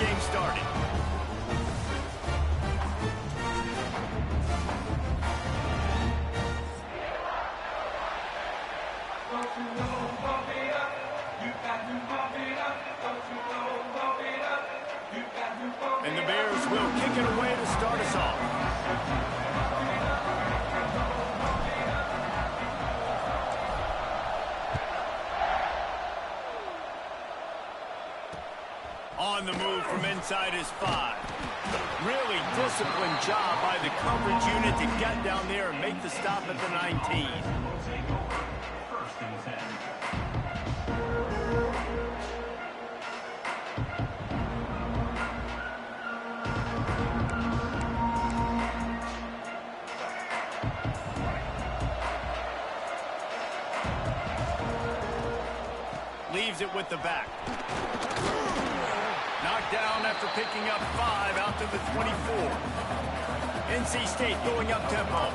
game started. And the Bears will kick it away to start us off. On the move from inside his 5. Really disciplined job by the coverage unit to get down there and make the stop at the 19. Leaves it with the back. Knocked down after picking up 5 out to the 24. NC State going up tempo.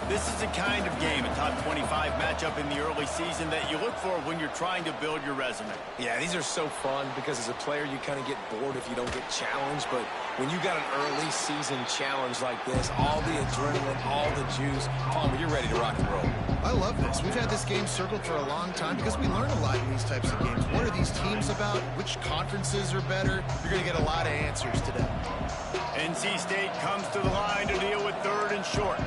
This is the kind of game, a top 25 matchup in the early season that you look for when you're trying to build your resume. Yeah, these are so fun because as a player you kind of get bored if you don't get challenged, but when you got an early season challenge like this, all the adrenaline, all the juice, Palmer, you're ready to rock and roll. I love this. We've had this game circled for a long time because we learn a lot in these types of games. What are these teams about? Which conferences are better? You're going to get a lot of answers today. NC State comes to the line to deal with 3rd and short.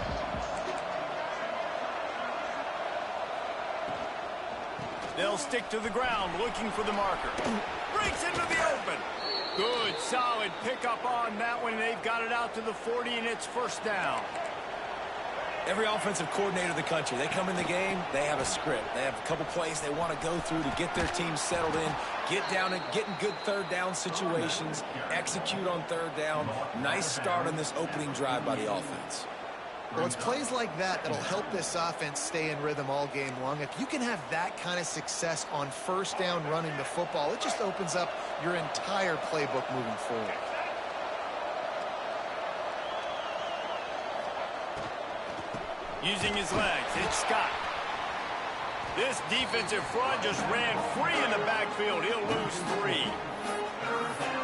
They'll stick to the ground looking for the marker. Breaks into the open. Good, solid pickup on that one. They've got it out to the 40, and it's 1st down. Every offensive coordinator in the country, they come in the game, they have a script. They have a couple plays they want to go through to get their team settled in, get down and get in good 3rd down situations, execute on 3rd down. Nice start on this opening drive by the offense. Well, it's plays like that that'll help this offense stay in rhythm all game long. If you can have that kind of success on 1st down running the football, it just opens up your entire playbook moving forward. Using his legs, it's Scott. This defensive front just ran free in the backfield. He'll lose 3.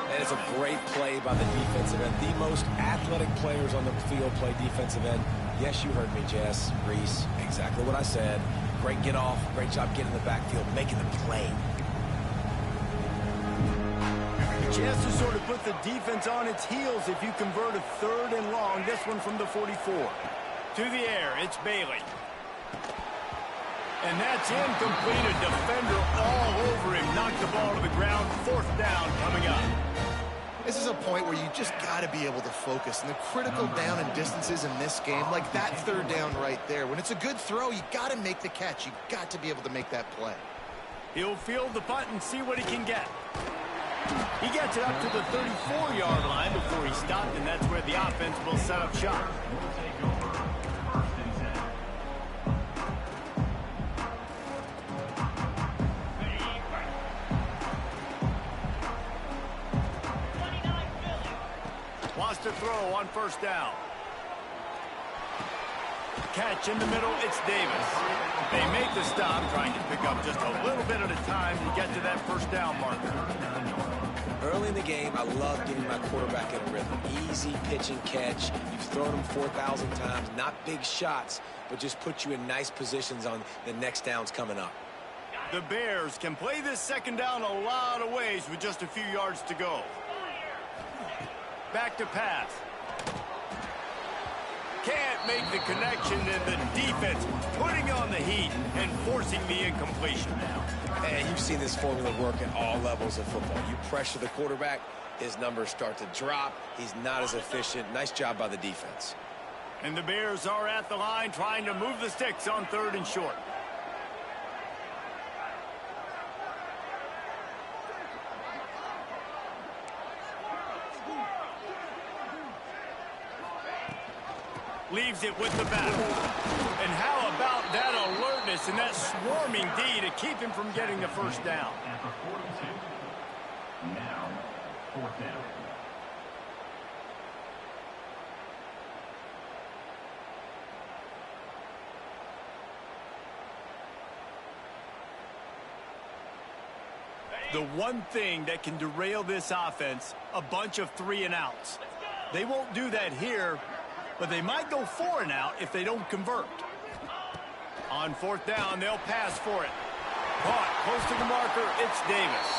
That is a great play by the defensive end. The most athletic players on the field play defensive end. Yes, you heard me, Jess, Reese. Exactly what I said. Great get off. Great job getting in the backfield, making the play. A chance to sort of put the defense on its heels if you convert a 3rd and long. This one from the 44. To the air, it's Bailey. And that's incomplete. A defender all over him. Knocked the ball to the ground. 4th down coming up. This is a point where you just got to be able to focus. And the critical down and distances in this game, like that 3rd down right there. When it's a good throw, you got to make the catch. You got to be able to make that play. He'll field the punt and see what he can get. He gets it up to the 34-yard line before he stopped, and that's where the offense will set up shop. Wants to throw on 1st down. Catch in the middle, it's Davis. They make the stop, trying to pick up just a little bit at a time to get to that 1st down marker. Early in the game, I love getting my quarterback in a rhythm. Easy pitch and catch. You've thrown them 4,000 times. Not big shots, but just put you in nice positions on the next downs coming up. The Bears can play this 2nd down a lot of ways with just a few yards to go. Back to pass. Can't make the connection, and the defense putting on the heat and forcing the incompletion. And you've seen this formula work at all levels of football. You pressure the quarterback, his numbers start to drop. He's not as efficient. Nice job by the defense. And the Bears are at the line trying to move the sticks on 3rd and short. Leaves it with the back. And how about that alertness and that swarming D to keep him from getting the 1st down? Now, 4th down. The one thing that can derail this offense, a bunch of 3-and-outs. They won't do that here, but they might go 4-and-out if they don't convert. On 4th down, they'll pass for it. Caught close to the marker, it's Davis.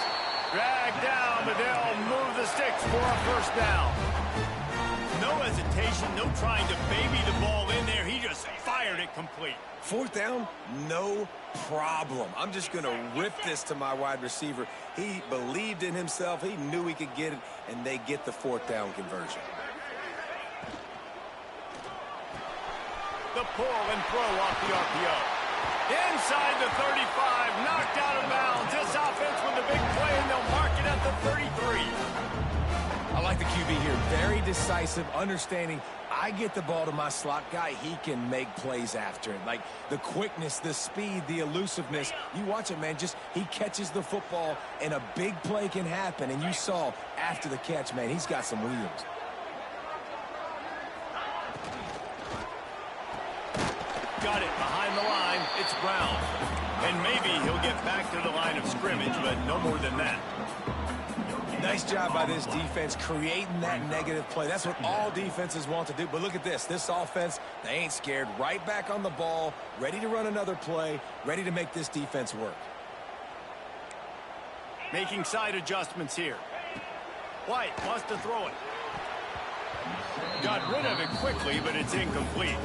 Dragged down, but they'll move the sticks for a 1st down. No hesitation, no trying to baby the ball in there. He just fired it complete. 4th down, no problem. I'm just going to rip this to my wide receiver. He believed in himself. He knew he could get it, and they get the 4th down conversion. The pull and throw off the RPO. Inside the 35, knocked out of bounds. This offense with a big play, and they'll mark it at the 33. I like the QB here. Very decisive, understanding I get the ball to my slot guy. He can make plays after it. Like the quickness, the speed, the elusiveness. You watch it, man. Just he catches the football, and a big play can happen. And you saw after the catch, man, he's got some wheels. Got it behind the line. It's Brown. And maybe he'll get back to the line of scrimmage, but no more than that. Nice job by this defense creating that negative play. That's what all defenses want to do. But look at this. This offense, they ain't scared. Right back on the ball, ready to run another play, ready to make this defense work. Making side adjustments here. White wants to throw it. Got rid of it quickly, but it's incomplete.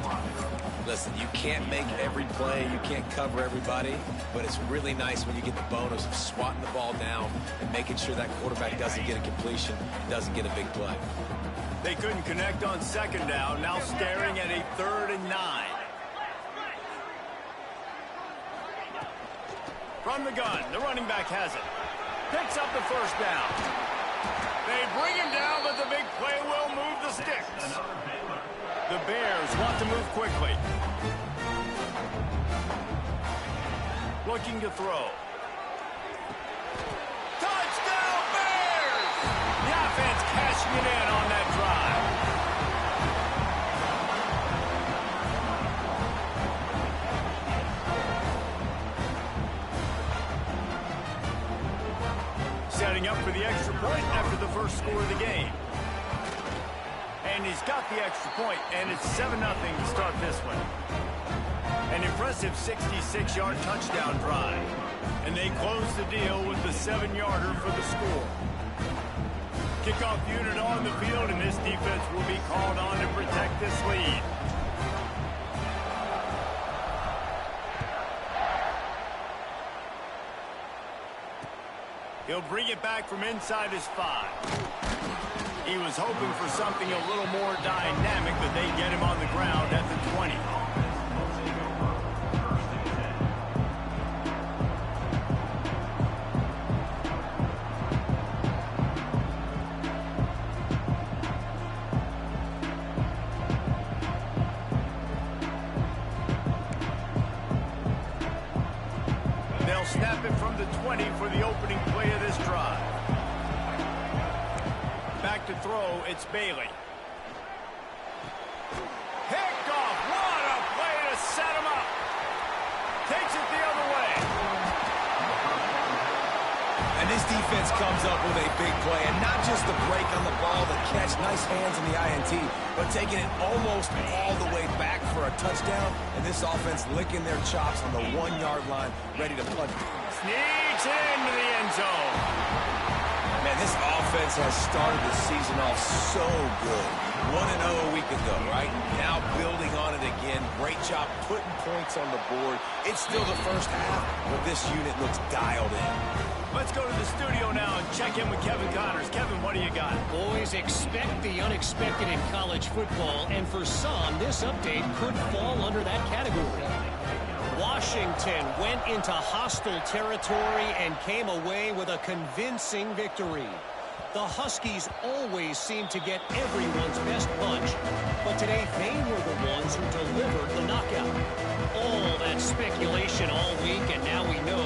Listen, you can't make every play, you can't cover everybody, but it's really nice when you get the bonus of swatting the ball down and making sure that quarterback doesn't get a completion, doesn't get a big play. They couldn't connect on 2nd down, now staring at a 3rd and 9. From the gun, the running back has it. Picks up the 1st down. They bring him down, but the big play will move the sticks. The Bears want to move quickly. Looking to throw. Touchdown, Bears! The offense cashing it in on that drive. Setting up for the extra point after the first score of the game. And he's got the extra point, and it's 7-0 to start this one. An impressive 66-yard touchdown drive. And they close the deal with the 7-yarder for the score. Kickoff unit on the field, and this defense will be called on to protect this lead. He'll bring it back from inside his 5. He was hoping for something a little more dynamic, but they get him on the ground at the 20. They'll snap it from the 20 for the opening play of this drive. Back to throw, it's Bailey. Picked off, what a play to set him up. Takes it the other way. And this defense comes up with a big play, and not just the break on the ball, the catch, nice hands in the INT, but taking it almost all the way back for a touchdown, and this offense licking their chops on the 1-yard line, ready to punt. Sneaks into the end zone. Man, this offense has started the season off so good. 1-0 a week ago, right? Now building on it again. Great job putting points on the board. It's still the first half, but this unit looks dialed in. Let's go to the studio now and check in with Kevin Connors. Kevin, what do you got? Boys, expect the unexpected in college football, and for some, this update could fall under that category. Washington went into hostile territory and came away with a convincing victory. The Huskies always seem to get everyone's best punch, but today they were the ones who delivered the knockout. All that speculation all week, and now we know.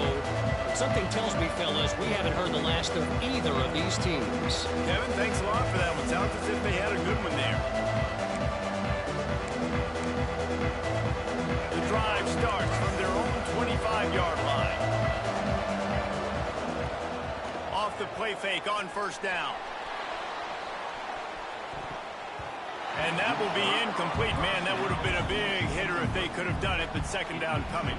Something tells me, fellas, we haven't heard the last of either of these teams. Kevin, thanks a lot for that one. Sounds as if they had a good one there. The drive starts from their own 25-yard line. off the play fake on first down. And that will be incomplete. Man, that would have been a big hitter if they could have done it, but second down coming.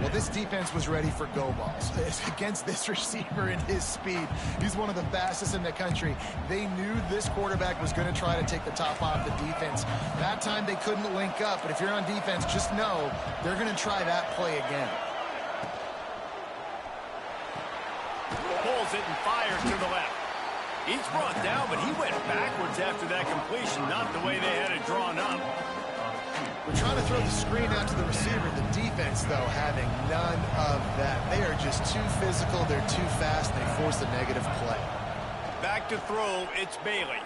Well, this defense was ready for go balls. Against this receiver and his speed, he's one of the fastest in the country. They knew this quarterback was going to try to take the top off the defense. That time they couldn't link up, but if you're on defense, just know they're going to try that play again. Pulls it and fires to the left. He's brought down, but he went backwards after that completion, not the way they had it drawn up. We're trying to throw the screen out to the receiver. The defense, though, having none of that. They are just too physical. They're too fast. They force a negative play. Back to throw. It's Bailey.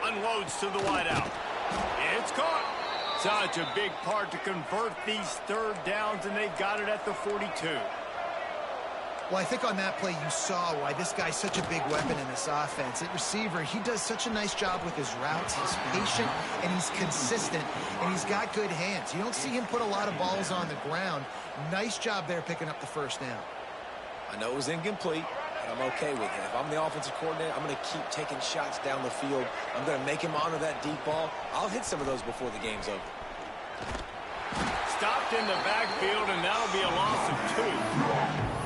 Unloads to the wideout. It's caught. Such a big part to convert these third downs, and they've got it at the 42. Well, I think on that play you saw why this guy's such a big weapon in this offense. At receiver, he does such a nice job with his routes. He's patient, and he's consistent, and he's got good hands. You don't see him put a lot of balls on the ground. Nice job there picking up the first down. I know it was incomplete, but I'm okay with it. If I'm the offensive coordinator, I'm going to keep taking shots down the field. I'm going to make him honor that deep ball. I'll hit some of those before the game's over. Stopped in the backfield, and that'll be a loss of 2.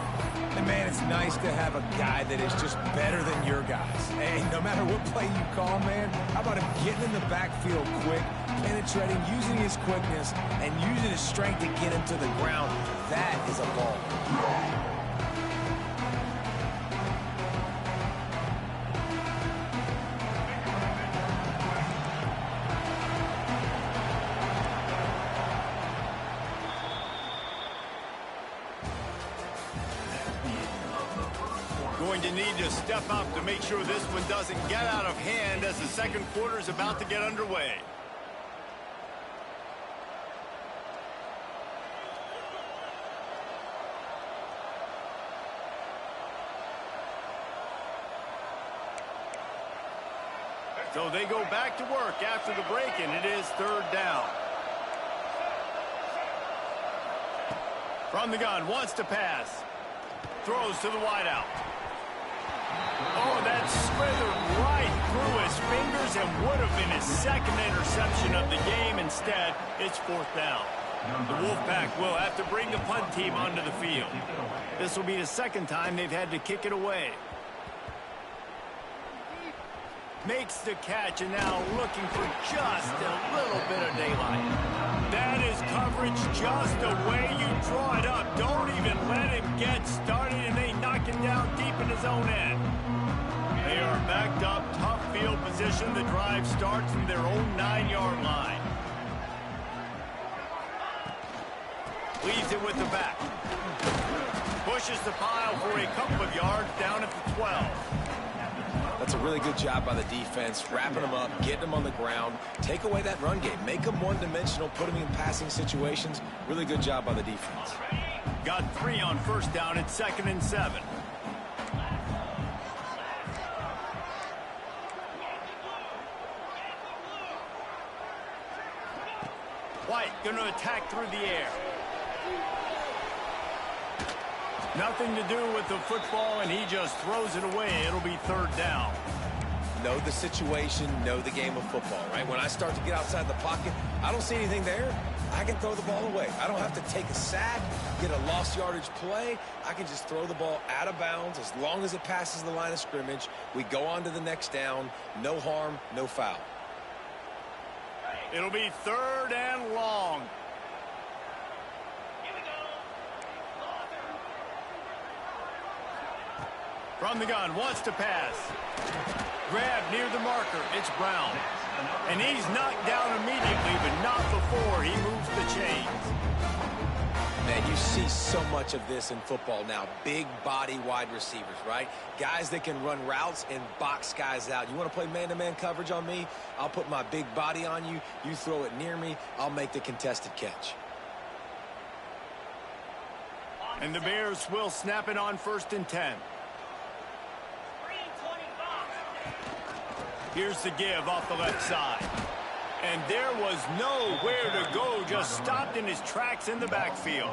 And man, it's nice to have a guy that is just better than your guys. Hey, no matter what play you call, man, how about him getting in the backfield quick, penetrating, using his quickness, and using his strength to get him to the ground. That is a ball. Going to need to step up to make sure this one doesn't get out of hand as the second quarter is about to get underway. So they go back to work after the break, and it is third down. From the gun, wants to pass. Throws to the wideout. Oh, that slithered right through his fingers and would have been his second interception of the game. Instead, it's fourth down. The Wolfpack will have to bring the punt team onto the field. This will be the second time they've had to kick it away. Makes the catch, and now looking for just a little bit of daylight. That is coverage just the way you draw it up. Don't even let him get started, and they knock it down deep in his own end. They are backed up, tough field position. The drive starts from their own 9-yard line. Leaves it with the back. Pushes the pile for a couple of yards down at the 12. That's a really good job by the defense, wrapping them up, getting them on the ground, take away that run game, make them one-dimensional, put them in passing situations. Really good job by the defense. Got 3 on first down at 2nd and 7. White going to attack through the air. Nothing to do with the football, and he just throws it away. It'll be third down. Know the situation, know the game of football, right? When I start to get outside the pocket, I don't see anything there. I can throw the ball away. I don't have to take a sack, get a lost yardage play. I can just throw the ball out of bounds as long as it passes the line of scrimmage. We go on to the next down. No harm, no foul. It'll be third and long. From the gun, wants to pass. Grab near the marker. It's Brown. And he's knocked down immediately, but not before he moves the chains. Man, you see so much of this in football now. Big body wide receivers, right? Guys that can run routes and box guys out. You want to play man-to-man coverage on me? I'll put my big body on you. You throw it near me. I'll make the contested catch. And the Bears will snap it on 1st and 10. Here's the give off the left side. And there was nowhere to go, just stopped in his tracks in the backfield.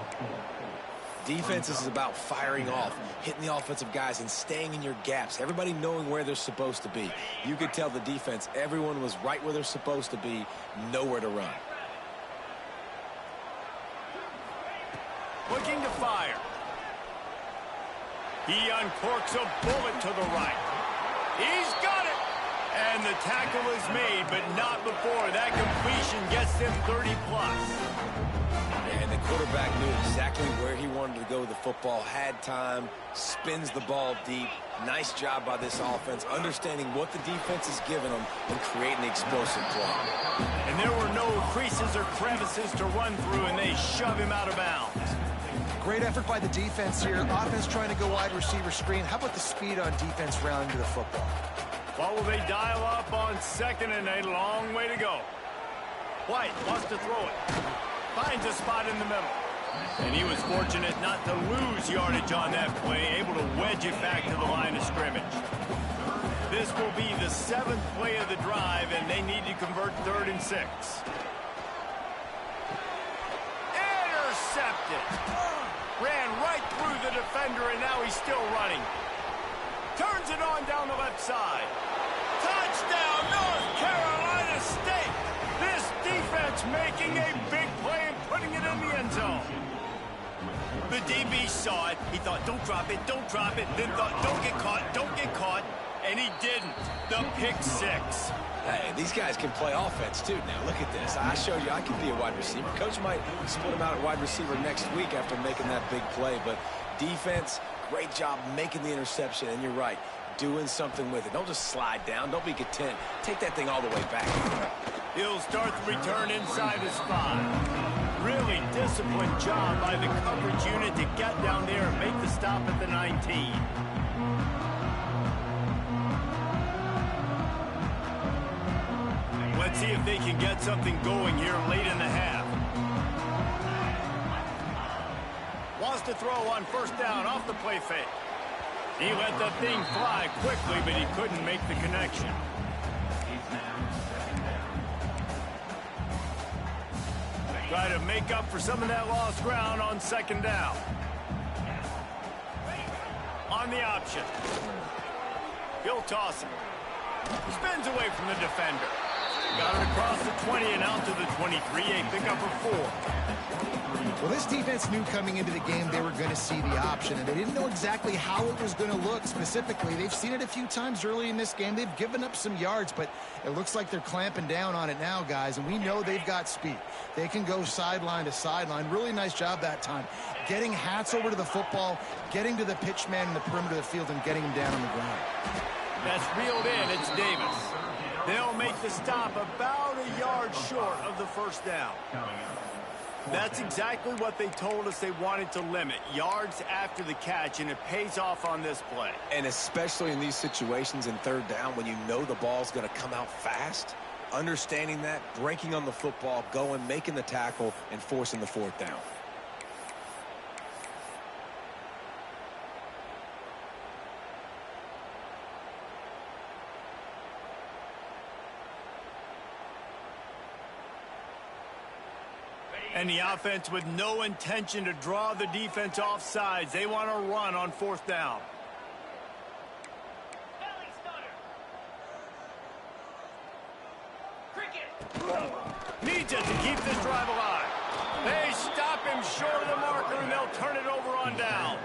Defense is about firing off, hitting the offensive guys, and staying in your gaps. Everybody knowing where they're supposed to be. You could tell the defense, everyone was right where they're supposed to be, nowhere to run. Looking to fire. He uncorks a bullet to the right. He's got it! And the tackle is made, but not before. That completion gets them 30+. And the quarterback knew exactly where he wanted to go with the football, had time, spins the ball deep. Nice job by this offense, understanding what the defense is giving them and creating the explosive play. And there were no creases or crevices to run through, and they shove him out of bounds. Great effort by the defense here. Offense trying to go wide receiver screen. How about the speed on defense rounding to the football? What will they dial up on 2nd and a long way to go? White wants to throw it. Finds a spot in the middle. And he was fortunate not to lose yardage on that play, able to wedge it back to the line of scrimmage. This will be the 7th play of the drive, and they need to convert 3rd and 6. Intercepted. Ran right through the defender, and now he's still running. Turns it on down the left side. Touchdown, North Carolina State. This defense making a big play and putting it in the end zone. The DB saw it. He thought, don't drop it, don't drop it. Then thought, don't get caught, don't get caught. And he didn't. The pick 6. Hey, these guys can play offense, too. Now, look at this. I showed you I can be a wide receiver. Coach might split him out at wide receiver next week after making that big play. But defense, great job making the interception. And you're right, doing something with it. Don't just slide down. Don't be content. Take that thing all the way back. He'll start the return inside his 5. Really disciplined job by the coverage unit to get down there and make the stop at the 19. Let's see if they can get something going here late in the half. Wants to throw on 1st down off the play fake. He let that thing fly quickly, but he couldn't make the connection. Try to make up for some of that lost ground on 2nd down. On the option. He'll toss it. Spins away from the defender. Got it across the 20 and out to the 23. A pickup of 4. Well, this defense knew coming into the game they were going to see the option, and they didn't know exactly how it was going to look specifically. They've seen it a few times early in this game. They've given up some yards, but it looks like they're clamping down on it now, guys, and we know they've got speed. They can go sideline to sideline. Really nice job that time. Getting hats over to the football, getting to the pitch man in the perimeter of the field, and getting him down on the ground. That's reeled in. It's Davis. They'll make the stop about a yard short of the 1st down. That's exactly what they told us they wanted to limit. Yards after the catch, and it pays off on this play. And especially in these situations in 3rd down when you know the ball's going to come out fast, understanding that, breaking on the football, going, making the tackle, and forcing the 4th down. And the offense with no intention to draw the defense off sides. They want to run on 4th down. Needs it to keep this drive alive. They stop him short of the marker, and they'll turn it over on downs.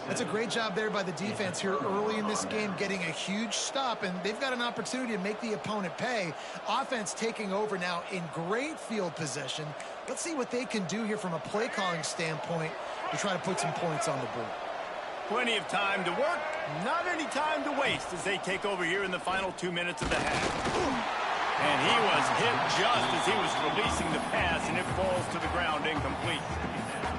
That's a great job there by the defense here early in this game, getting a huge stop, and they've got an opportunity to make the opponent pay. Offense taking over now in great field possession. Let's see what they can do here from a play calling standpoint to try to put some points on the board. Plenty of time to work, not any time to waste as they take over here in the final 2 minutes of the half. And he was hit just as he was releasing the pass, and it falls to the ground incomplete.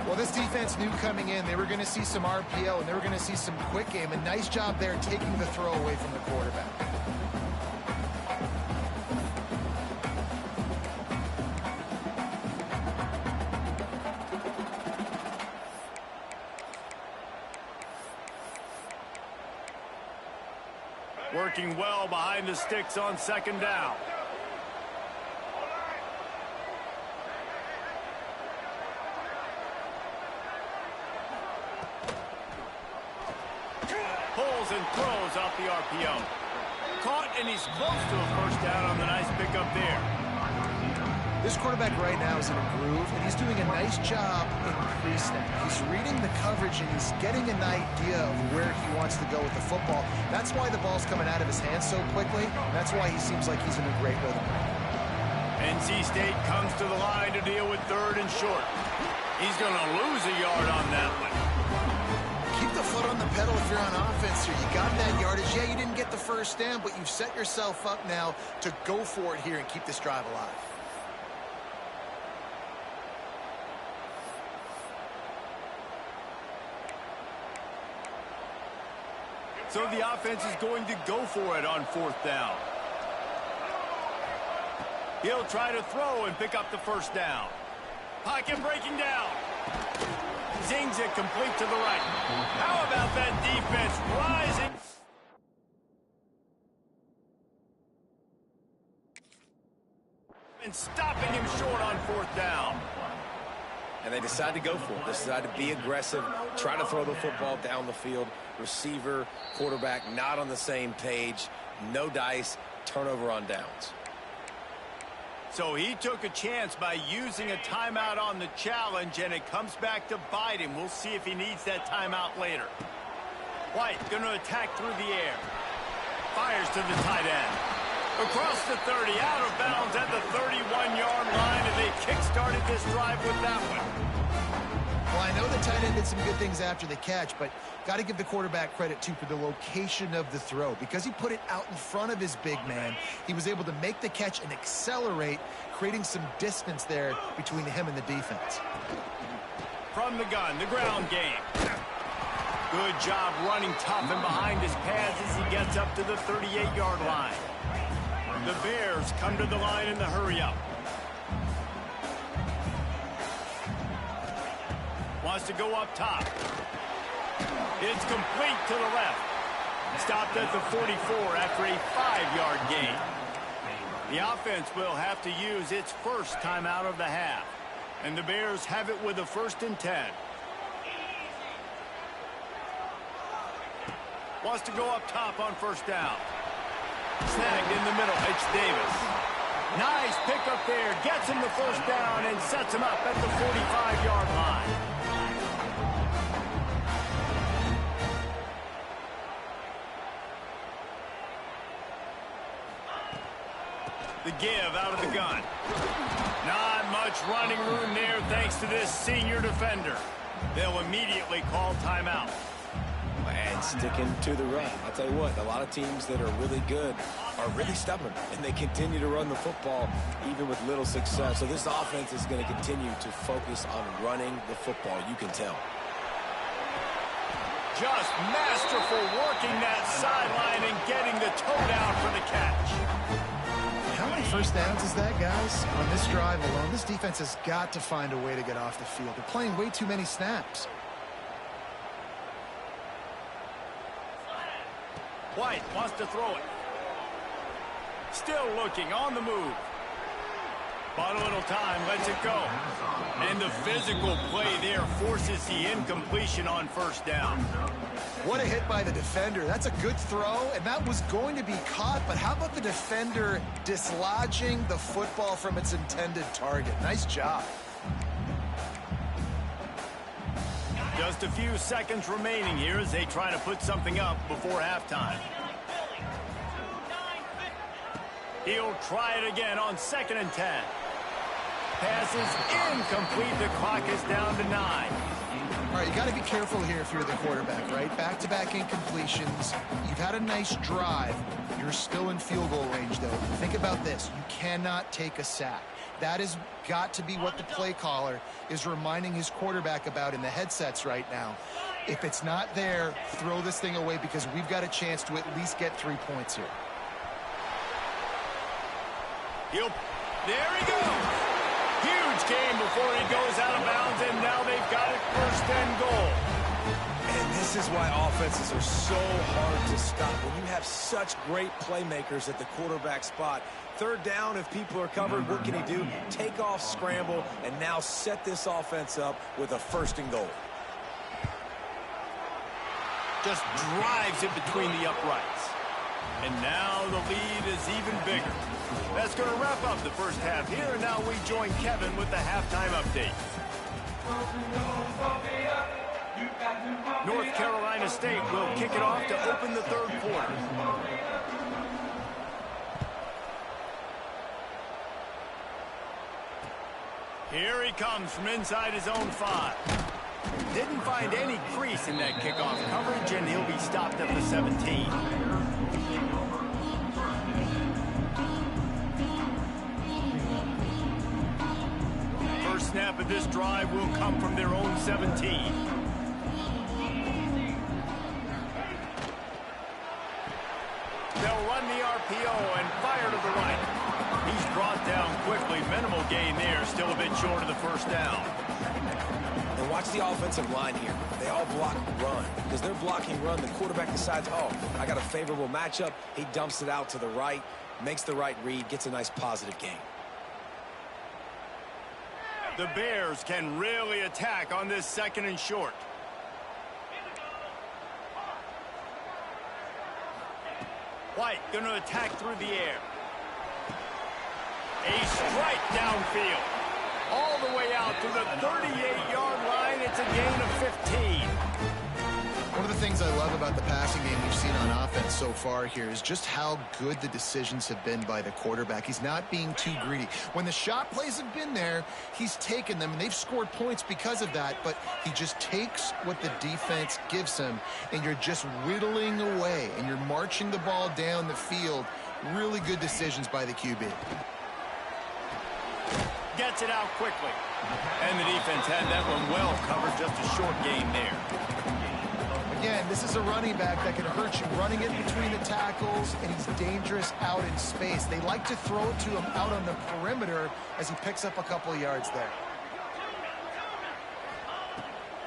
Well, this defense knew coming in they were going to see some RPO, and they were going to see some quick game. A nice job there taking the throw away from the quarterback. Working well behind the sticks on 2nd down. rolls and throws off the RPO. Caught, and he's close to a first down on the nice pickup there. This quarterback right now is in a groove, and he's doing a nice job in pre-snap. He's reading the coverage, and he's getting an idea of where he wants to go with the football. That's why the ball's coming out of his hands so quickly. That's why he seems like he's in a great rhythm. NC State comes to the line to deal with 3rd and short. He's going to lose a yard on that one. Keep the foot on the pedal if you're on offense here. You got that yardage. Yeah, you didn't get the first down, but you've set yourself up now to go for it here and keep this drive alive. So the offense is going to go for it on 4th down. He'll try to throw and pick up the first down. Pocket breaking down. Zings it complete to the right. How about that defense rising? And stopping him short on 4th down. And they decide to go for it. They decide to be aggressive, try to throw the football down the field. Receiver, quarterback, not on the same page. No dice, turnover on downs. So he took a chance by using a timeout on the challenge, and it comes back to bite him. We'll see if he needs that timeout later. White going to attack through the air. Fires to the tight end. Across the 30, out of bounds at the 31-yard line, and they kick-started this drive with that one. Well, I know the tight end did some good things after the catch, but got to give the quarterback credit, too, for the location of the throw. Because he put it out in front of his big man, he was able to make the catch and accelerate, creating some distance there between him and the defense. From the gun, the ground game. Good job running tough and behind his pads as he gets up to the 38-yard line. The Bears come to the line in the hurry-up. Wants to go up top. It's complete to the left. Stopped at the 44 after a 5-yard gain. The offense will have to use its first timeout of the half. And the Bears have it with a 1st and 10. Wants to go up top on 1st down. Snagged in the middle. It's Davis. Nice pickup there. Gets him the first down and sets him up at the 45-yard line. The give out of the gun. Not much running room there thanks to this senior defender. They'll immediately call timeout. And sticking to the run. I'll tell you what, a lot of teams that are really good are really stubborn, and they continue to run the football even with little success. So this offense is going to continue to focus on running the football, you can tell. Just masterful working that sideline and getting the toe down for the catch. How many first downs is that, guys? On this drive alone, this defense has got to find a way to get off the field. They're playing way too many snaps. White wants to throw it. Still looking, on the move. Bought a little time, lets it go. And the physical play there forces the incompletion on 1st down. What a hit by the defender. That's a good throw, and that was going to be caught, but how about the defender dislodging the football from its intended target? Nice job. Just a few seconds remaining here as they try to put something up before halftime. He'll try it again on 2nd and 10. Pass is incomplete. The clock is down to 9. All right, you got to be careful here if you're the quarterback, right? Back-to-back incompletions. You've had a nice drive. You're still in field goal range, though. Think about this. You cannot take a sack. That has got to be what the play caller is reminding his quarterback about in the headsets right now. If it's not there, throw this thing away because we've got a chance to at least get 3 points here. There he goes. Huge game before he goes out of bounds, and now they've got it 1st and goal. And this is why offenses are so hard to stop. When you have such great playmakers at the quarterback spot, 3rd down, if people are covered, what can he do? Take off, scramble, and now set this offense up with a 1st and goal. Just drives it between the uprights. And now the lead is even bigger. That's going to wrap up the first half here, and now we join Kevin with the halftime update. North Carolina State will kick it off to open the third quarter. Here he comes from inside his own 5. Didn't find any crease in that kickoff coverage, and he'll be stopped at the 17. First snap of this drive will come from their own 17. They'll run the RPO and fire to the right. He's brought down quickly. Minimal gain there. Still a bit short of the first down. And watch the offensive line here. They all block run. Because they're blocking run, the quarterback decides, oh, I got a favorable matchup. He dumps it out to the right, makes the right read, gets a nice positive gain. The Bears can really attack on this second and short. White going to attack through the air. A strike downfield. All the way out to the 38-yard line. It's a gain of 15. One of the things I love about the passing game we've seen on offense so far here is just how good the decisions have been by the quarterback. He's not being too greedy. When the shot plays have been there, he's taken them, and they've scored points because of that, but he just takes what the defense gives him, and you're just whittling away, and you're marching the ball down the field. Really good decisions by the QB. Gets it out quickly. And the defense had that one well covered. Just a short gain there. Again, this is a running back that can hurt you. Running it between the tackles, and he's dangerous out in space. They like to throw it to him out on the perimeter as he picks up a couple of yards there.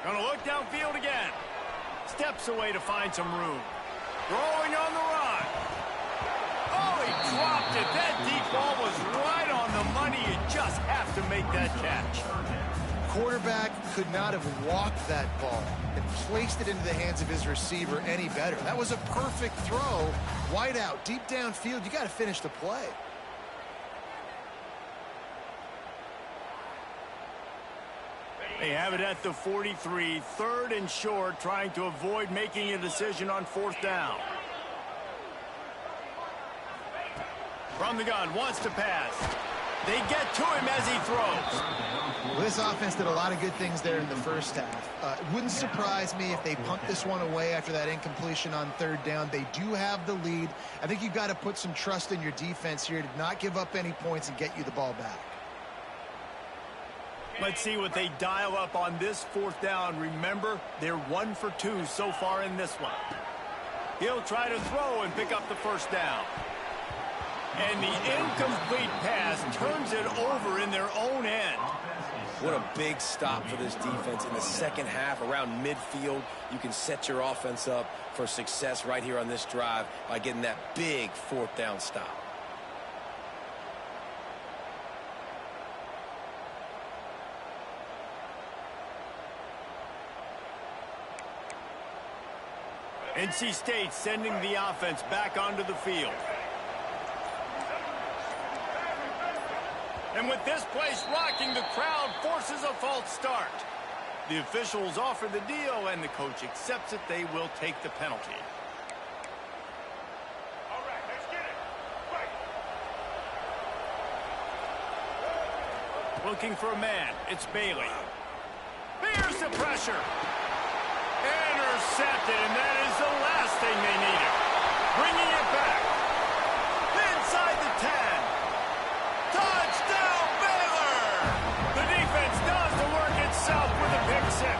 Gonna look downfield again. Steps away to find some room. Throwing on the run. Oh, he dropped it. That deep ball was right on the money. You just have to make that catch. Quarterback could not have walked that ball and placed it into the hands of his receiver any better. That was a perfect throw. Wide out, deep downfield. You got to finish the play. They have it at the 43, third and short, trying to avoid making a decision on fourth down. From the gun, wants to pass. They get to him as he throws. Well, this offense did a lot of good things there in the first half. It wouldn't surprise me if they punt this one away after that incompletion on third down. They do have the lead. I think you've got to put some trust in your defense here to not give up any points and get you the ball back. Let's see what they dial up on this fourth down. Remember, they're 1 for 2 so far in this one. He'll try to throw and pick up the first down. And the incomplete pass turns it over in their own end. What a big stop for this defense in the second half. Around midfield, you can set your offense up for success right here on this drive by getting that big fourth down stop. NC State sending the offense back onto the field. And with this place rocking, the crowd forces a false start. The officials offer the deal, and the coach accepts it. They will take the penalty. All right, let's get it. Right. Looking for a man. It's Bailey. There's the pressure. Intercepted, and that is the last thing they needed. Bringing it back. Inside the 10. Touchdown, Baylor! The defense does the work itself with a pick six.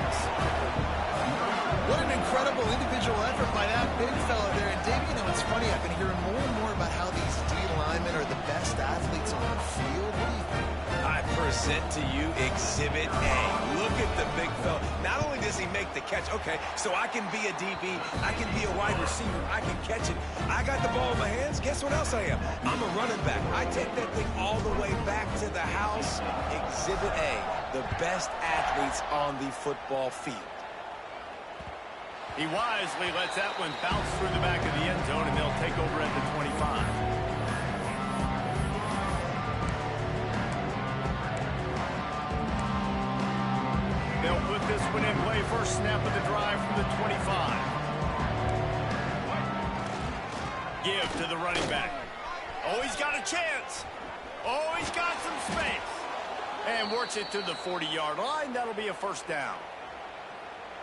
What an incredible individual effort by that big fella there. And Dave, you know, it's funny. I've been hearing more and more about how these D linemen are the best athletes on the field. What do you think? I present to you Exhibit A. Look at the big fella. Not only does he make the catch, okay, so I can be a DB, I can be a wide receiver, I can catch it. I got the ball in my hands. Guess what else I am? I'm a running back. I take that thing all the way back to the house. Exhibit A, the best athletes on the football field. He wisely lets that one bounce through the back of the end zone, and they'll take over at the 25. They'll put this one in play. First snap of the drive from the 25. Give to the running back. Oh, he's got a chance. Oh, he's got some space. And works it to the 40-yard line. That'll be a first down.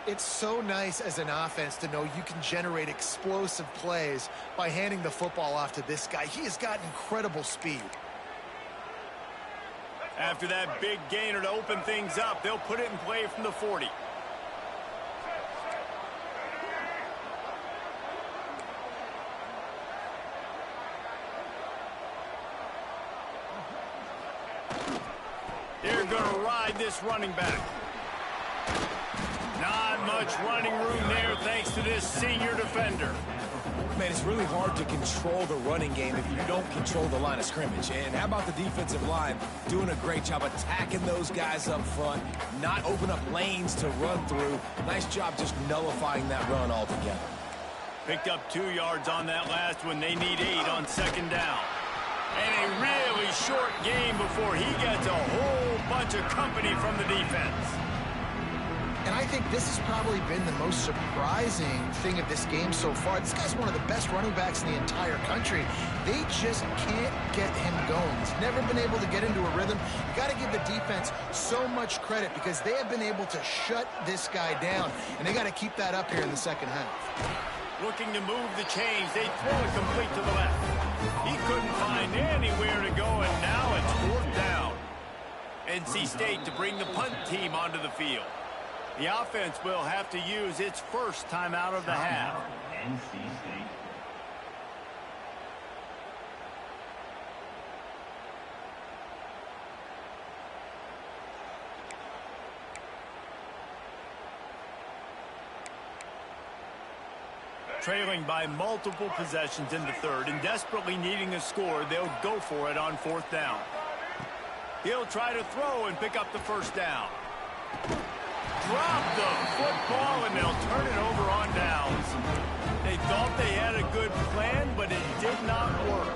It's so nice as an offense to know you can generate explosive plays by handing the football off to this guy. He has got incredible speed. After that big gainer to open things up, they'll put it in play from the 40. They're going to ride this running back. Not much running room there thanks to this senior defender. Man, it's really hard to control the running game if you don't control the line of scrimmage. And how about the defensive line doing a great job attacking those guys up front, not open up lanes to run through. Nice job just nullifying that run altogether. Picked up 2 yards on that last one. They need 8 on second down. And a really short game before he gets a whole bunch of company from the defense. And I think this has probably been the most surprising thing of this game so far. This guy's one of the best running backs in the entire country. They just can't get him going. He's never been able to get into a rhythm. You got to give the defense so much credit because they have been able to shut this guy down. And they got to keep that up here in the second half. Looking to move the chains. They throw it complete to the left. He couldn't find anywhere to go, and now it's fourth down. NC State to bring the punt team onto the field. The offense will have to use its first timeout of the half. NC State. Trailing by multiple possessions in the third and desperately needing a score, they'll go for it on fourth down. He'll try to throw and pick up the first down. Drop the football, and they'll turn it over on downs. They thought they had a good plan, but it did not work.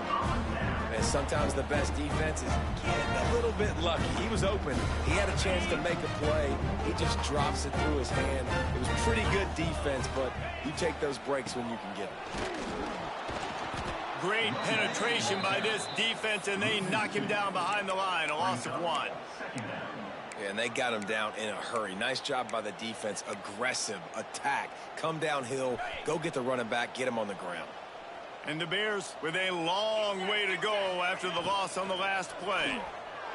And sometimes the best defense is getting a little bit lucky. He was open. He had a chance to make a play. He just drops it through his hand. It was pretty good defense, but you take those breaks when you can get them. Great penetration by this defense, and they knock him down behind the line. A loss of 1. Yeah, and they got him down in a hurry. Nice job by the defense. Aggressive attack. Come downhill. Go get the running back. Get him on the ground. And the Bears with a long way to go after the loss on the last play.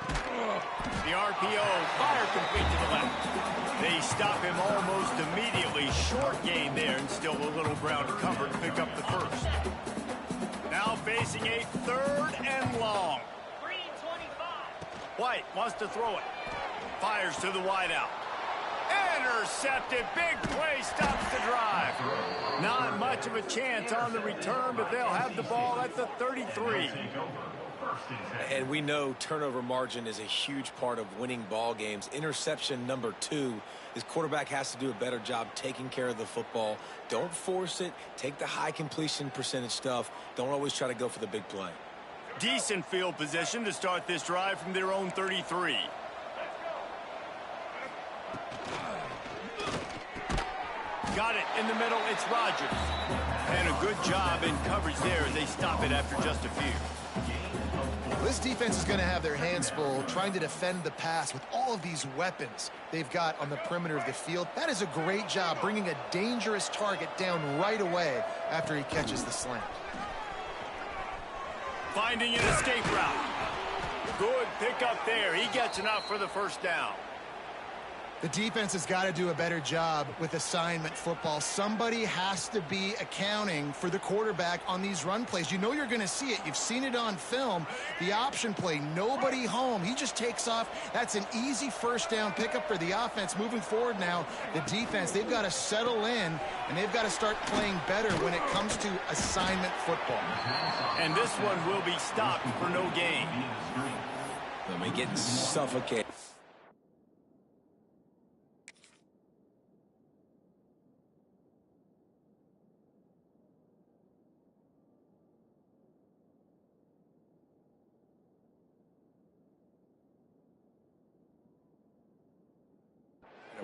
The RPO, fire complete to the left. They stop him almost immediately. Short gain there, and still a little ground to cover to pick up the first. Now facing a third and long. White wants to throw it. Fires to the wideout. Intercepted. Big play stops the drive. Not much of a chance on the return, but they'll have the ball at the 33. And we know turnover margin is a huge part of winning ball games. Interception number 2. His quarterback has to do a better job taking care of the football. Don't force it. Take the high completion percentage stuff. Don't always try to go for the big play. Decent field position to start this drive from their own 33. Got it in the middle. It's Rodgers. And a good job in coverage there as they stop it after just a few. This defense is going to have their hands full trying to defend the pass with all of these weapons they've got on the perimeter of the field. That is a great job bringing a dangerous target down right away after he catches the slant. Finding an escape route. Good pickup there. He gets enough for the first down. The defense has got to do a better job with assignment football. Somebody has to be accounting for the quarterback on these run plays. You know you're going to see it. You've seen it on film. The option play, nobody home. He just takes off. That's an easy first down pickup for the offense. Moving forward now, the defense, they've got to settle in, and they've got to start playing better when it comes to assignment football. And this one will be stopped for no gain. Let me get suffocated.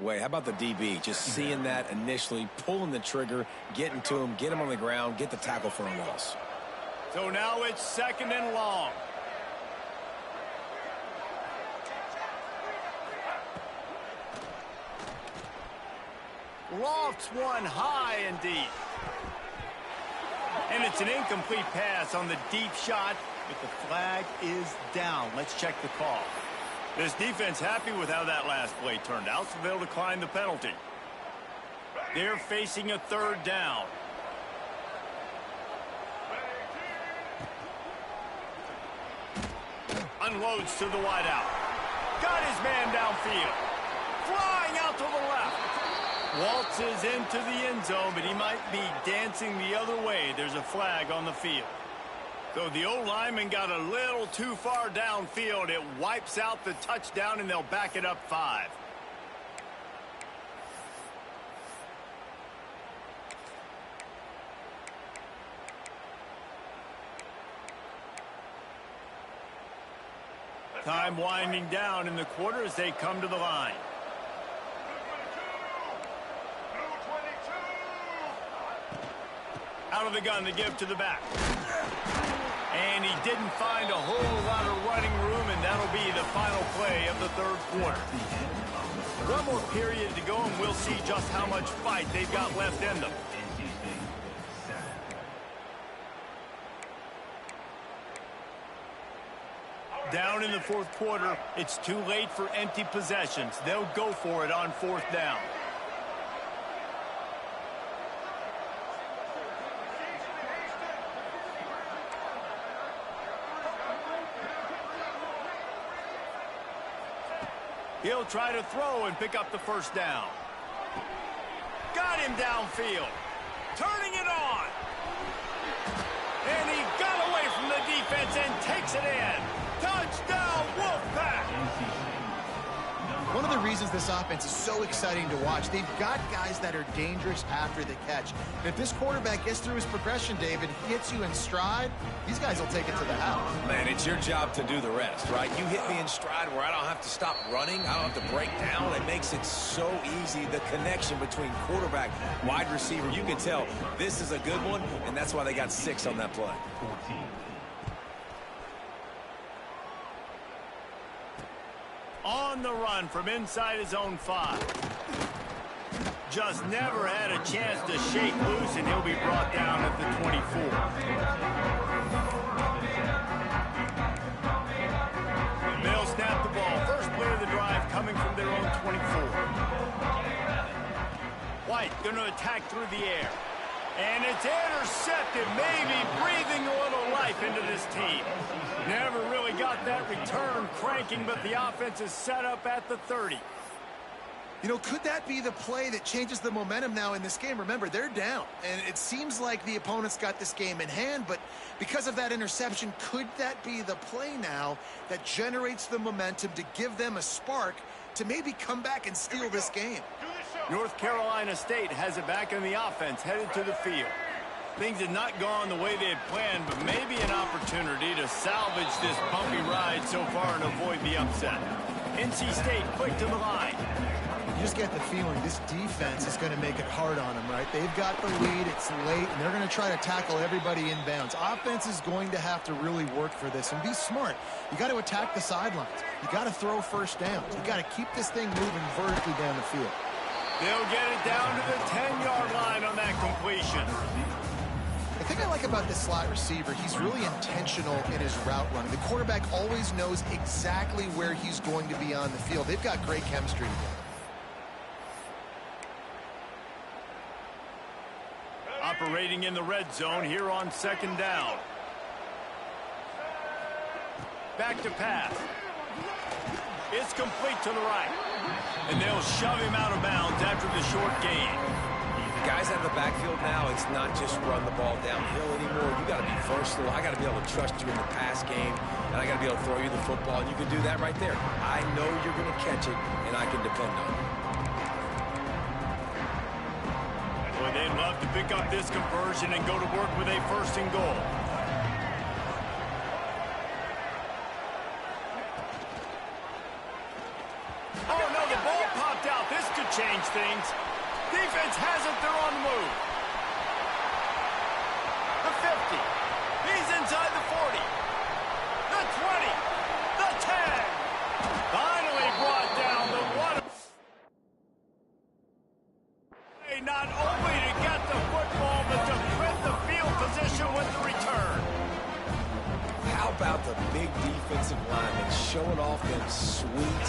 way. How about the DB? Just seeing that initially, pulling the trigger, getting to him, get him on the ground, get the tackle for a loss. So now it's 2nd and long. Lofts one high and deep. And it's an incomplete pass on the deep shot, but the flag is down. Let's check the call. This defense happy with how that last play turned out, so they'll decline the penalty. They're facing a 3rd down. Unloads to the wideout. Got his man downfield. Flying out to the left. Waltzes into the end zone, but he might be dancing the other way. There's a flag on the field. So the old lineman got a little too far downfield. It wipes out the touchdown, and they'll back it up 5. Time winding down in the quarter as they come to the line. Out of the gun, the give to the back. And he didn't find a whole lot of running room, and that'll be the final play of the 3rd quarter. One more period to go, and we'll see just how much fight they've got left in them. Down in the 4th quarter, it's too late for empty possessions. They'll go for it on 4th down. He'll try to throw and pick up the 1st down. Got him downfield. Turning it on. And he got away from the defense and takes it in. Touchdown, Wolfpack! One of the reasons this offense is so exciting to watch, they've got guys that are dangerous after the catch. And if this quarterback gets through his progression, David, hits you in stride, these guys will take it to the house. Man, it's your job to do the rest, right? You hit me in stride where I don't have to stop running. I don't have to break down. It makes it so easy, the connection between quarterback, wide receiver. You can tell this is a good one, and that's why they got 6 on that play. 14. On the run from inside his own 5. Just never had a chance to shake loose, and he'll be brought down at the 24. They'll snap the ball. First play of the drive coming from their own 24. White going to attack through the air. And it's intercepted, maybe breathing a little life into this team. Never really got that return cranking, but the offense is set up at the 30. You know, could that be the play that changes the momentum now in this game? Remember, they're down, and it seems like the opponent's got this game in hand, but because of that interception, could that be the play now that generates the momentum to give them a spark to maybe come back and steal this game? North Carolina State has it back in the offense, headed to the field. Things had not gone the way they had planned, but maybe an opportunity to salvage this bumpy ride so far and avoid the upset. NC State quick to the line. You just get the feeling this defense is going to make it hard on them, right? They've got the lead, it's late, and they're going to try to tackle everybody inbounds. Offense is going to have to really work for this and be smart. You got to attack the sidelines. You got to throw 1st downs. You got to keep this thing moving vertically down the field. They'll get it down to the 10-yard line on that completion. The thing I like about this slot receiver, he's really intentional in his route running. The quarterback always knows exactly where he's going to be on the field. They've got great chemistry together. Operating in the red zone here on 2nd down. Back to pass. It's complete to the right. And they'll shove him out of bounds after the short gain. Guys out of the backfield now, it's not just run the ball downhill anymore. You got to be versatile. I got to be able to trust you in the pass game, and I got to be able to throw you the football, and you can do that right there. I know you're going to catch it, and I can depend on it. Boy, they'd love to pick up this conversion and go to work with a 1st and goal. Oh, no, the ball popped out. This could change things. Defense has it. They're on the move. The 50. He's inside the 40. The 20. The 10. Finally brought down the one. Not only to get the football, but to print the field position with the return. How about the big defensive lineman showing off them sweet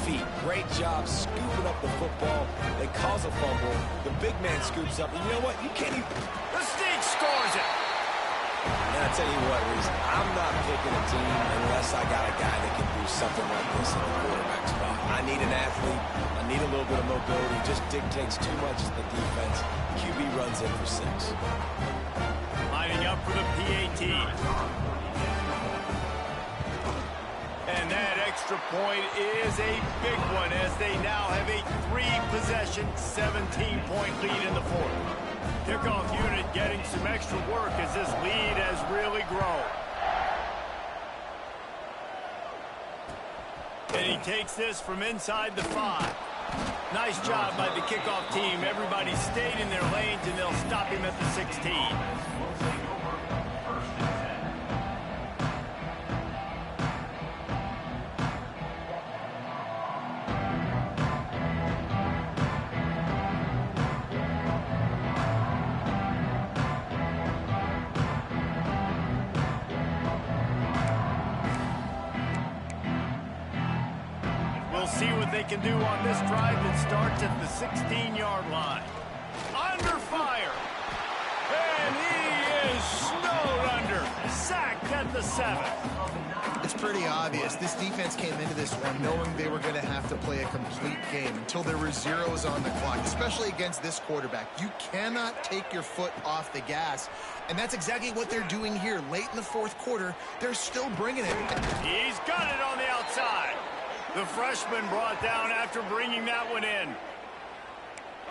feet? Great job scooping up the football. They cause a fumble. The big man scoops up. And you know what? You can't even... The sneak scores it. And I tell you what, Reese, I'm not picking a team unless I got a guy that can do something like this in the quarterback spot. I need an athlete. I need a little bit of mobility. Just dictates too much to the defense. QB runs in for 6. Lining up for the PAT. And that extra point is a big one as they now have a 3-possession, 17-point lead in the 4th. Kickoff unit getting some extra work as this lead has really grown. And he takes this from inside the 5. Nice job by the kickoff team. Everybody stayed in their lanes, and they'll stop him at the 16. We'll see what they can do on this drive that starts at the 16-yard line. Under fire. And he is snowed under. Sacked at the 7. It's pretty obvious. This defense came into this one knowing they were going to have to play a complete game until there were zeros on the clock, especially against this quarterback. You cannot take your foot off the gas, and that's exactly what they're doing here. Late in the 4th quarter, they're still bringing it. He's got it on the outside. The freshman brought down after bringing that one in.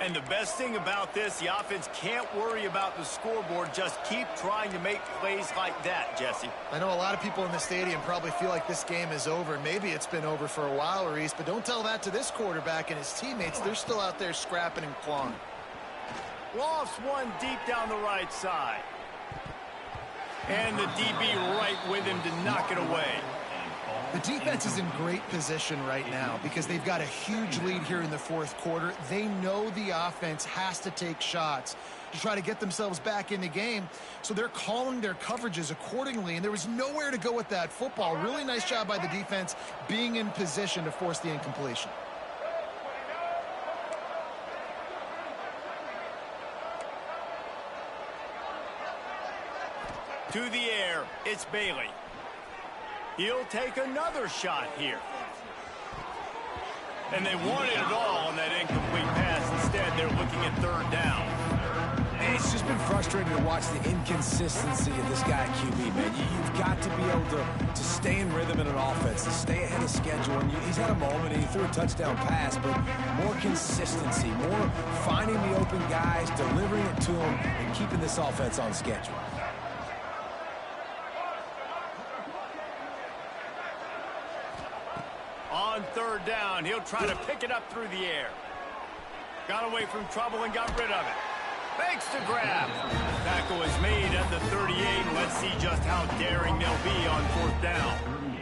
And the best thing about this, the offense can't worry about the scoreboard. Just keep trying to make plays like that, Jesse. I know a lot of people in the stadium probably feel like this game is over. Maybe it's been over for a while, Reese, but don't tell that to this quarterback and his teammates. They're still out there scrapping and clawing. Lofts one deep down the right side. And the DB right with him to knock it away. The defense is in great position right now because they've got a huge lead here in the 4th quarter. They know the offense has to take shots to try to get themselves back in the game, so they're calling their coverages accordingly, and there was nowhere to go with that football. Really nice job by the defense being in position to force the incompletion. To the air, it's Bailey. He'll take another shot here. And they wanted it all on that incomplete pass. Instead, they're looking at 3rd down. And it's just been frustrating to watch the inconsistency of this guy at QB, man. You've got to be able to stay in rhythm in an offense, to stay ahead of schedule. And he's had a moment, and he threw a touchdown pass, but more consistency, more finding the open guys, delivering it to them, and keeping this offense on schedule. On 3rd down, he'll try to pick it up through the air. Got away from trouble and got rid of it. Makes the grab. Tackle is made at the 38. Let's see just how daring they'll be on 4th down.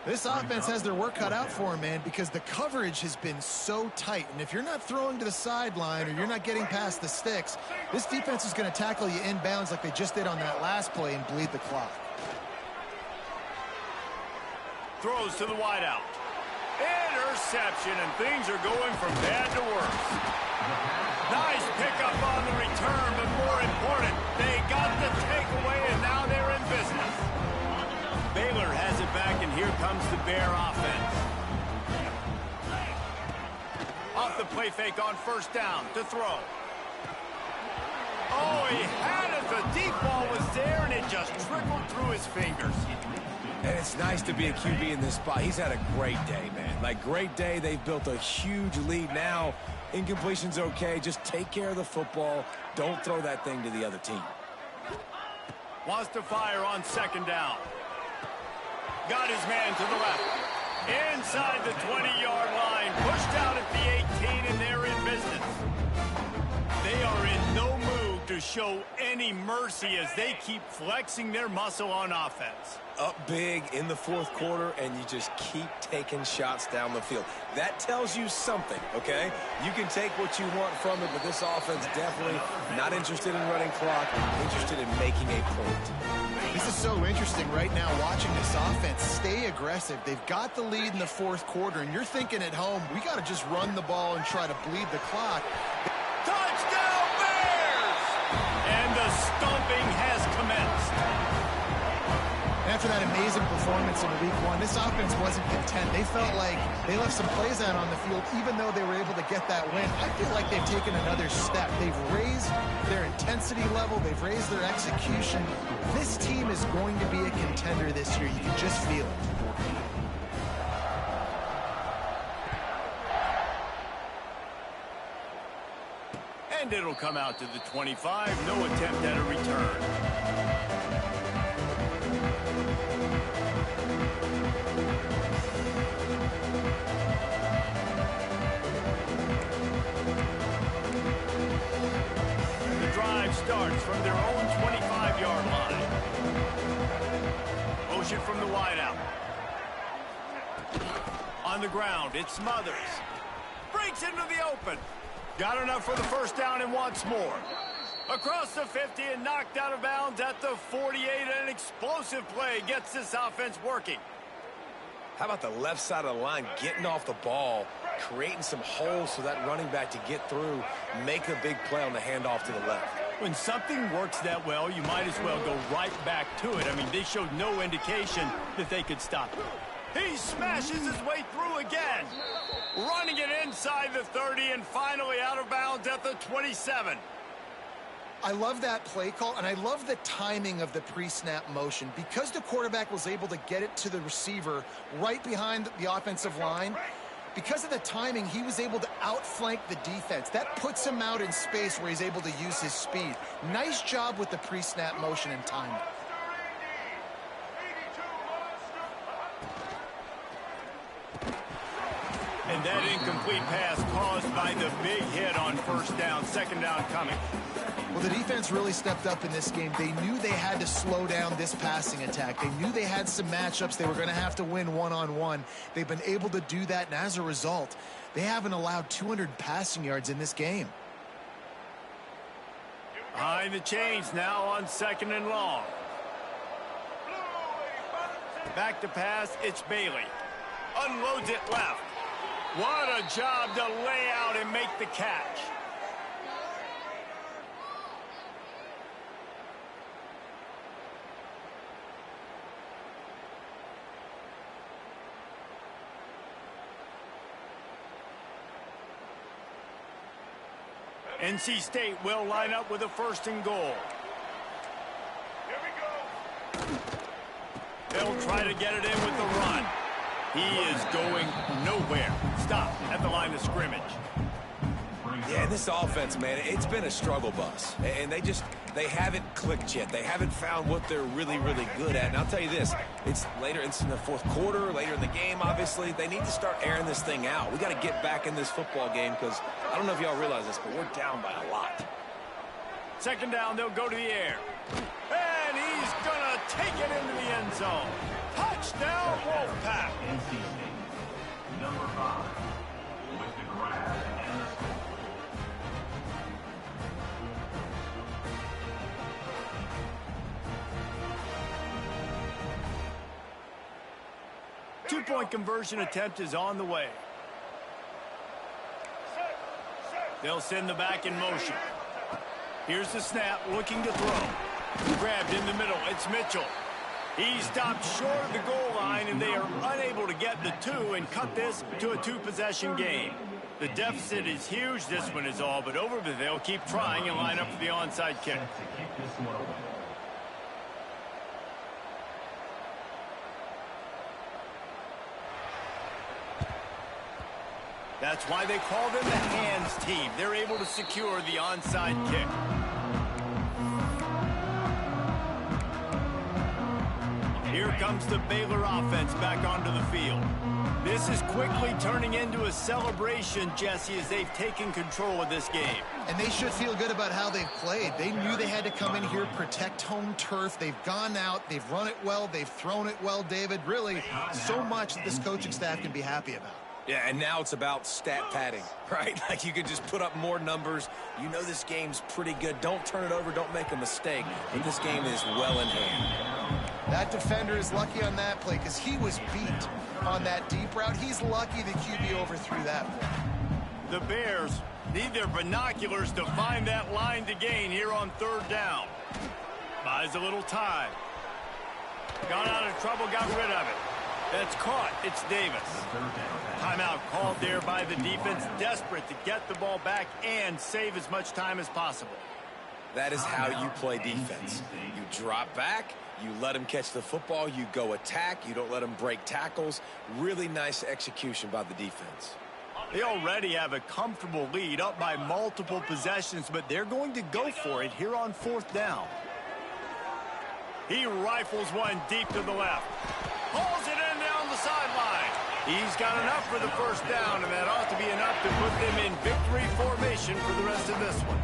This offense has their work cut out for them, man, because the coverage has been so tight. And if you're not throwing to the sideline or you're not getting past the sticks, this defense is going to tackle you inbounds like they just did on that last play and bleed the clock. Throws to the wideout. Interception, and things are going from bad to worse. Nice pickup on the return, but more important, they got the takeaway, and now they're in business. Baylor has it back, and here comes the Bear offense. Off the play fake on 1st down to throw. Oh, he had it. The deep ball was there, and it just trickled through his fingers. And it's nice to be a QB in this spot. He's had a great day, man. Like, great day. They've built a huge lead now. Incompletion's okay. Just take care of the football. Don't throw that thing to the other team. Wants to fire on 2nd down. Got his man to the left. Inside the 20-yard line. Pushed out at the 18, and there show any mercy as they keep flexing their muscle on offense. Up big in the fourth quarter, and you just keep taking shots down the field. That tells you something, okay? You can take what you want from it, but this offense definitely not interested in running clock, interested in making a point. This is so interesting right now, watching this offense stay aggressive. They've got the lead in the fourth quarter, and you're thinking at home, we got to just run the ball and try to bleed the clock. Touchdown Bears! And the stomping has commenced. After that amazing performance in week one, this offense wasn't content. They felt like they left some plays out on the field, even though they were able to get that win. I feel like they've taken another step. They've raised their intensity level. They've raised their execution. This team is going to be a contender this year. You can just feel it. And it'll come out to the 25. No attempt at a return. Starts from their own 25-yard line. Motion from the wideout. On the ground, it Smothers. Breaks into the open. Got enough for the first down and wants more. Across the 50 and knocked out of bounds at the 48. An explosive play gets this offense working. How about the left side of the line getting off the ball, creating some holes for that running back to get through, make a big play on the handoff to the left. When something works that well, you might as well go right back to it. I mean, they showed no indication that they could stop it. He smashes his way through again. Running it inside the 30 and finally out of bounds at the 27. I love that play call, and I love the timing of the pre-snap motion. Because the quarterback was able to get it to the receiver right behind the offensive line, because of the timing, he was able to outflank the defense. That puts him out in space where he's able to use his speed. Nice job with the pre-snap motion and timing. And that incomplete pass caused by the big hit on first down. Second down coming. Well, the defense really stepped up in this game. They knew they had to slow down this passing attack. They knew they had some matchups they were going to have to win one-on-one. They've been able to do that, and as a result, they haven't allowed 200 passing yards in this game. Behind the chains now on second and long. Back to pass, it's Bailey. Unloads it left. What a job to lay out and make the catch. NC State will line up with a first and goal. Here we go. They'll try to get it in with the run. He is going nowhere. Stop at the line of scrimmage. Yeah, this offense, man, it's been a struggle bus. And they haven't clicked yet. They haven't found what they're really, really good at. And I'll tell you this, it's in the fourth quarter, later in the game, obviously. They need to start airing this thing out. We got to get back in this football game because I don't know if y'all realize this, but we're down by a lot. Second down, they'll go to the air. And he's going to take it into the end zone. Touchdown, Wolfpack. NC State, number 5, with the grab and the score. Two-point conversion attempt is on the way. They'll send the back in motion. Here's the snap, looking to throw. Grabbed in the middle, it's Mitchell. He stopped short of the goal line, and they are unable to get the two and cut this to a two-possession game. The deficit is huge. This one is all but over, but they'll keep trying and line up for the onside kick. That's why they call them the hands team. They're able to secure the onside kick. Here comes the Baylor offense back onto the field. This is quickly turning into a celebration, Jesse, as they've taken control of this game. And they should feel good about how they've played. They knew they had to come in here, protect home turf. They've gone out, they've run it well, they've thrown it well, David. Really, so much that this coaching staff can be happy about. Yeah, and now it's about stat padding, right? Like you can just put up more numbers. You know this game's pretty good. Don't turn it over. Don't make a mistake. But this game is well in hand. That defender is lucky on that play because he was beat on that deep route. He's lucky the QB overthrew that play. The Bears need their binoculars to find that line to gain here on third down. Buys a little time. Got out of trouble, got rid of it. That's caught. It's Davis. Timeout called there by the defense, desperate to get the ball back and save as much time as possible. That is how you play defense. You drop back, you let them catch the football, you go attack, you don't let them break tackles. Really nice execution by the defense. They already have a comfortable lead, up by multiple possessions, but they're going to go for it here on fourth down. He rifles one deep to the left. Pulls it in down the sideline. He's got enough for the first down, and that ought to be enough to put them in victory formation for the rest of this one.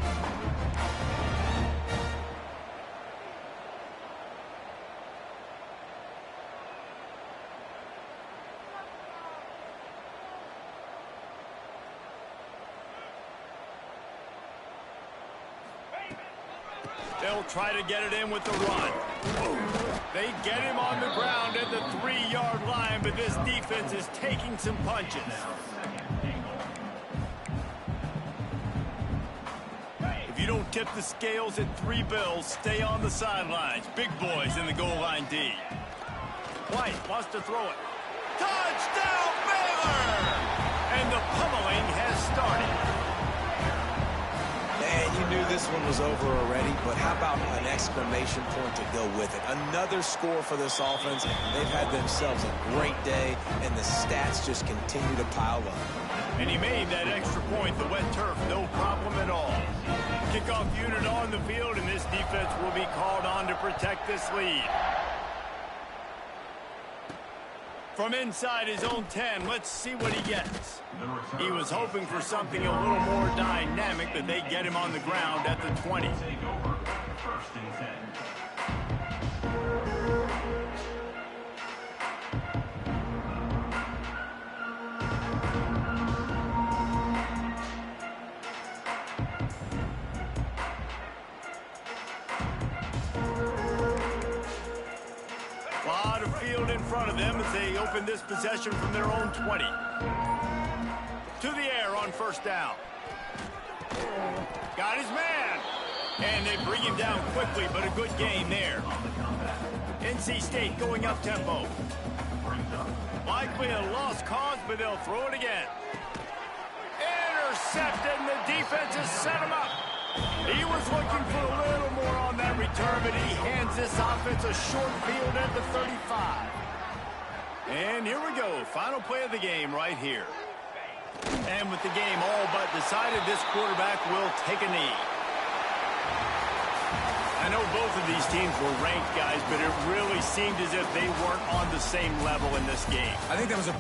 They'll try to get it in with the run. They get him on the ground at the 3-yard line, but this defense is taking some punches. If you don't tip the scales at 3 bills, stay on the sidelines. Big boys in the goal line D. White wants to throw it. Touchdown, Baylor! And the pummeling has started. Man, you knew this one was over already, but how about an exclamation point to go with it? Another score for this offense. They've had themselves a great day, and the stats just continue to pile up. And he made that extra point, the wet turf, no problem at all. Kickoff unit on the field, and this defense will be called on to protect this lead. From inside his own 10, let's see what he gets. He was hoping for something a little more dynamic, but they get him on the ground at the 20. Take over. First and 10. Lot of field in front of them as they open this possession from their own 20. To the air on first down. Got his man. And they bring him down quickly, but a good game there. NC State going up tempo. Likely a lost cause, but they'll throw it again. Intercepted, and the defense has set him up. He was looking for a little more on that return, but he hands this offense a short field at the 35. And here we go. Final play of the game right here. And with the game all but decided, this quarterback will take a knee. I know both of these teams were ranked, guys, but it really seemed as if they weren't on the same level in this game. I think that was a